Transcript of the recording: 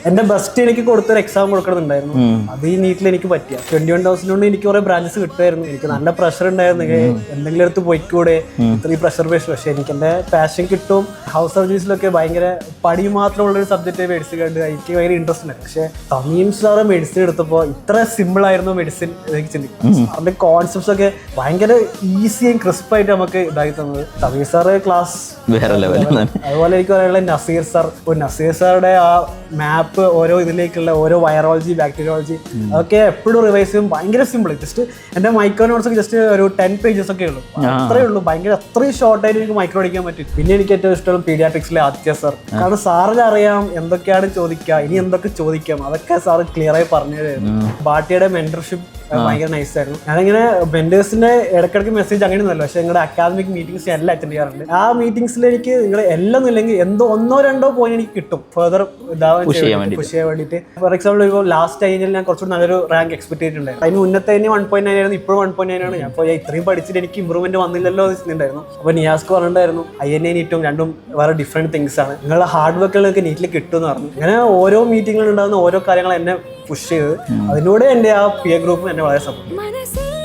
എന്റെ ബെസ്റ്റ് എനിക്ക് കൊടുത്തൊരു എക്സാം കൊടുക്കണമെന്നുണ്ടായിരുന്നു. അത് ഈ നീറ്റിൽ എനിക്ക് പറ്റിയ 21,000 കൊണ്ട് എനിക്ക് കുറെ ബ്രാഞ്ചസ് കിട്ടുമായിരുന്നു. എനിക്ക് നല്ല പ്രഷർ ഉണ്ടായിരുന്നു, എന്തെങ്കിലും അടുത്ത് പോയിക്കൂടെ, ഇത്രയും പ്രഷർ ബേസ്. പക്ഷെ എനിക്ക് എന്റെ പാഷൻ കിട്ടും. ഹൗസ് സർജറീസിലൊക്കെ ഭയങ്കര പടി മാത്രമുള്ള ഒരു സബ്ജക്റ്റ് മെഡിസിൻ കണ്ട് എനിക്ക് ഭയങ്കര ഇൻട്രസ്റ്റ് ഉണ്ട്. പക്ഷെ തമീം സാറ് മെഡിസിൻ എടുത്തപ്പോൾ ഇത്ര സിമ്പിൾ ആയിരുന്നു മെഡിസിൻ എനിക്ക് ചിന്തിക്കും. സാറിന്റെ കോൺസെപ്റ്റ്സ് ഒക്കെ ഭയങ്കര ഈസിയും ക്രിസ്പായിട്ട് നമുക്ക് ഇതാക്കി തന്നത്. തമീം സാറ് ക്ലാസ് വേറെ ലെവൽ. അതുപോലെ എനിക്ക് പറയാനുള്ള നസീർ സാറുടെ ആ മാപ്പ്, ഓരോ ഇതിലേക്കുള്ള ഓരോ വൈറോളജി, ബാക്ടീരിയോളജി, അതൊക്കെ എപ്പോഴും റിവൈസ് ചെയ്യും. ഭയങ്കര സിമ്പിൾ. ജസ്റ്റ് എന്റെ മൈക്രോ നോട്ട്സ് ഒക്കെ ജസ്റ്റ് ഒരു 10 പേജസ് ഒക്കെ ഉള്ളൂ, അത്രേ ഉള്ളൂ. ഭയങ്കര അത്രയും ഷോർട്ടായിട്ട് എനിക്ക് മൈക്രോ അടിക്കാൻ പറ്റും. പിന്നെ എനിക്ക് ഏറ്റവും ഇഷ്ടം പീഡിയാട്രിക്സിലെ ആദിത്യ സാർ. കാരണം സാറിന് അറിയാം എന്തൊക്കെയാണ് ചോദിക്കുക, ഇനി എന്തൊക്കെ ചോദിക്കാം, അതൊക്കെ സാറ് ക്ലിയർ ആയി പറഞ്ഞു തരുന്നു. ബാട്ടിയുടെ മെന്റർഷിപ്പ് ഭയങ്കര നൈസ് ആയിരുന്നു. ഞാനിങ്ങനെ മെന്റേഴ്സിന്റെ ഇടയ്ക്കിടയ്ക്ക് മെസ്സേജ് അങ്ങനെയൊന്നുമല്ല, പക്ഷെ നിങ്ങളുടെ അക്കാദമിക് മീറ്റിംഗ്സ് എല്ലാം അറ്റൻഡ് ചെയ്യാറുണ്ട്. ആ മീറ്റിംഗ്സിൽ എനിക്ക് നിങ്ങൾ എല്ലാം ഇല്ലെങ്കിൽ എന്തോ 1-2 പോയിന്റ് എനിക്ക് കിട്ടും ഫർദർ പുഷ് ചെയ്യാൻ വേണ്ടിയിട്ട്. ഫോർ എക്സാമ്പിൾ ഇപ്പോൾ ലാസ്റ്റ് കഴിഞ്ഞാൽ ഞാൻ കുറച്ചുകൂടി നല്ലൊരു റാങ്ക് എക്സ്പെക്ട് ചെയ്തിട്ടുണ്ടായിരുന്നു. അതിന് മുന്നത്തെ 1.9 ആയിരുന്നു, ഇപ്പോഴും 1.9 ആണ്. ഞാൻ ഇപ്പോൾ ഇത്രയും പഠിച്ചിട്ട് എനിക്ക് ഇമ്പ്രൂവ്മെന്റ് വന്നില്ലല്ലോ എന്നുണ്ടായിരുന്നു. അപ്പോൾ നിയാസ്ക്ക് പറഞ്ഞിട്ടുണ്ടായിരുന്നു INA നീറ്റും രണ്ടും വേറെ ഡിഫറെന്റ് തിങ്സ് ആണ്, നിങ്ങളുടെ ഹാർഡ് വർക്കുകളൊക്കെ നീറ്റിൽ കിട്ടുമെന്ന് പറഞ്ഞു. അങ്ങനെ ഓരോ മീറ്റിങ്ങിൽ ഉണ്ടാകുന്ന ഓരോ കാര്യങ്ങൾ എന്നെ പുഷ് ചെയ്ത് അതിലൂടെ എൻ്റെ ആ പിയർ ഗ്രൂപ്പ് എന്നെ വളരെ സപ്പോർട്ട് ചെയ്തു.